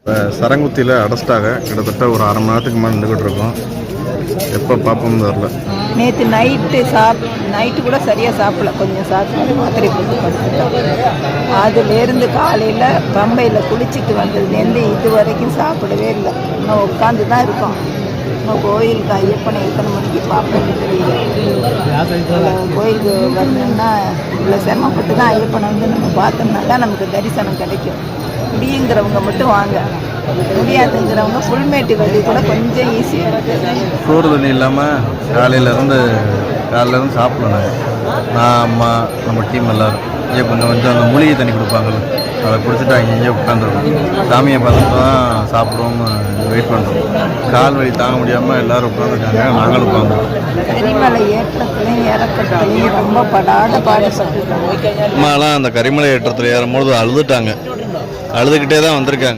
இப்போ சரங்குத்தியில் அடைச்சிட்டாங்க. கிட்டத்தட்ட ஒரு அரை மணி நேரத்துக்கு மேலே நின்றுக்கிட்டு இருக்கோம். எப்போ பார்ப்போம்னு தெரில. நேற்று நைட்டு கூட சரியாக சாப்பிடல, கொஞ்சம் சாப்பிட்டு மாத்திரை போட்டு படுத்துட்டோம். அதுலேருந்து காலையில் பம்பையில் குளிச்சுட்டு வந்ததுலேருந்து இது வரைக்கும் சாப்பிடவே இல்லை. இன்னும் உட்காந்து தான் இருக்கோம். இன்னும் கோயிலுக்கு ஐயப்பனை எத்தனை மணிக்கு பார்ப்போம்னு தெரியல. கோயிலுக்கு வரணுன்னா இவ்வளோ சிரமப்பட்டு தான் ஐயப்பனை நம்ம பார்த்தோம்னா தான் நமக்கு தரிசனம் கிடைக்கும். முடியுங்கிறவங்க மட்டும் வாங்க, முடியாதுங்கிறவங்க புல்மேட்டு வழி கூட கொஞ்சம் ஈஸியாக இருக்குது. சோறு தண்ணி இல்லாமல் காலையிலேருந்து சாப்பிடணும். நான் அம்மா நம்ம டீம் எல்லோரும் கொஞ்சம் அந்த மூலிகை தண்ணி கொடுப்பாங்கள்ல, அதை குடிச்சிட்டு அங்கேயே உட்காந்துருக்கோம். சாமியை பார்த்துட்டு தான் சாப்பிடுவோம்னு வெயிட் பண்ணுறோம். கால் வலி தாங்க முடியாமல் எல்லோரும் உட்காந்துருக்காங்க, நாங்களும் உட்காந்துருக்கோம். கரிமலை ஏற்றத்துலையும் இறக்கத்துலையும் ரொம்ப பாடுபட்டுருக்காங்க. அம்மாலாம் அந்த கரிமலை ஏற்றத்தில் ஏறும்போது அழுதுகிட்டே தான் வந்திருக்காங்க.